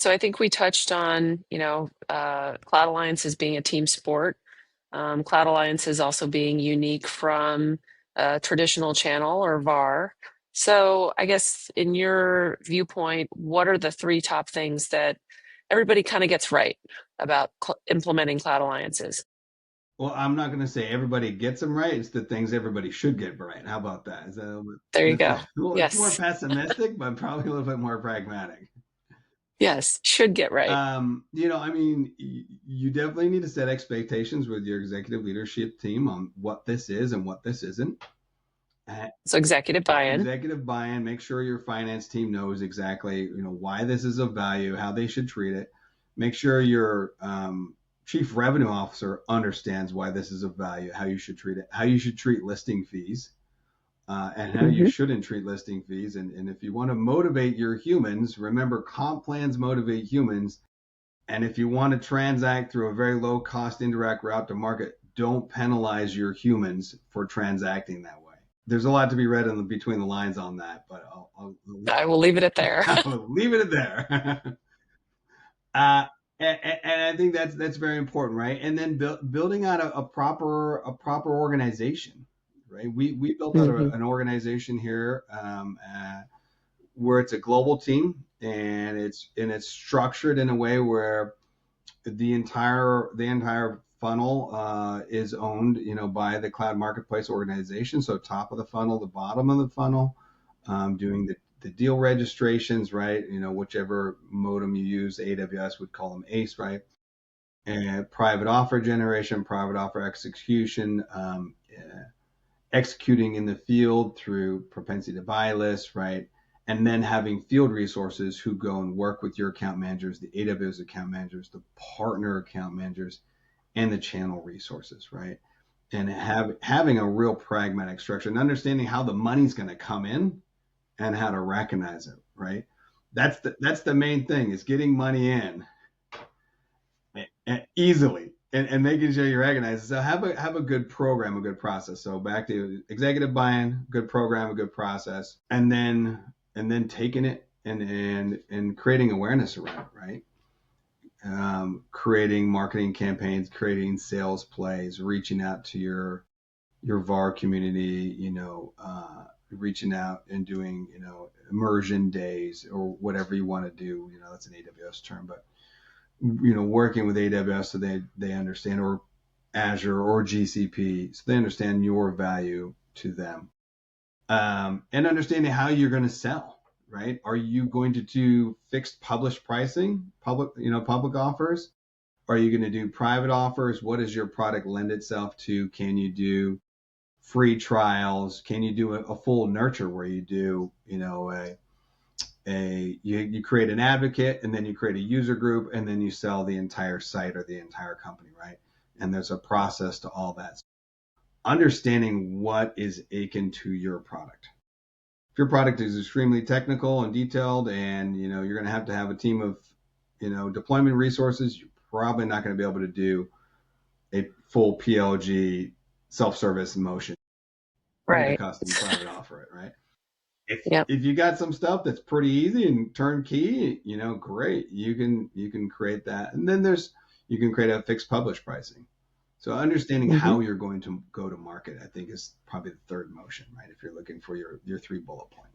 So I think we touched on, Cloud Alliances being a team sport. Cloud Alliances also being unique from a traditional channel or VAR. So I guess in your viewpoint, what are the three top things that everybody kind of gets right about implementing Cloud Alliances? Well, I'm not going to say everybody gets them right. It's the things everybody should get right. How about that? Is that a little bit, There you that's go. well, it's more Yes. pessimistic, but probably a little bit more pragmatic. Yes. Should get right. I mean, you definitely need to set expectations with your executive leadership team on what this is and what this isn't. Uh, So executive buy-in. Executive buy-in. Make sure your finance team knows exactly, why this is of value, how they should treat it. Make sure your chief revenue officer understands why this is of value, how you should treat it, how you should treat listing fees, and how you Hmm. shouldn't treat listing fees. And if you want to motivate your humans, remember comp plans motivate humans. And if you want to transact through a very low cost indirect route to market, don't penalize your humans for transacting that way. There's a lot to be read in between the lines on that, but I will leave it at there. I'll leave it at there. uh, and I think that's very important, right? And then building out a proper organization, right? We built out Hmm. an organization here where it's a global team, and it's structured in a way where the entire funnel is owned, by the cloud marketplace organization. So top of the funnel, the bottom of the funnel, doing the deal registrations, right? Whichever modem you use, AWS would call them ACE, right? And private offer generation, private offer execution, executing in the field through propensity to buy lists, right? And then having field resources who go and work with your account managers, the AWS account managers, the partner account managers, and the channel resources, right? And having a real pragmatic structure and understanding how the money's going to come in and how to recognize it, right? That's the main thing, is getting money in easily, and making sure you recognize it. So have a good program, a good process. So back to executive buy-in, good program, a good process, and then taking it and creating awareness around it, right? Creating marketing campaigns, creating sales plays, reaching out to your VAR community, reaching out and doing, immersion days or whatever you want to do. That's an AWS term, but working with AWS so they understand, or Azure or GCP, so they understand your value to them, and understanding how you're going to sell. Right? Are you going to do fixed published pricing, public offers? Are you going to do private offers? What does your product lend itself to? Can you do free trials? Can you do a full nurture where you do, you create an advocate, and then you create a user group, and then you sell the entire site or the entire company, right? And there's a process to all that. Understanding what is akin to your product. If your product is extremely technical and detailed, and you're going to have a team of deployment resources, you're probably not going to be able to do a full PLG self-service motion. You need a Right. custom private offer it, right? if Yep. if you got some stuff that's pretty easy and turnkey, great. You can create that, and then you can create a fixed publish pricing. So understanding Hmm. how you're going to go to market, I think, is probably the third motion, right? If you're looking for your three bullet points.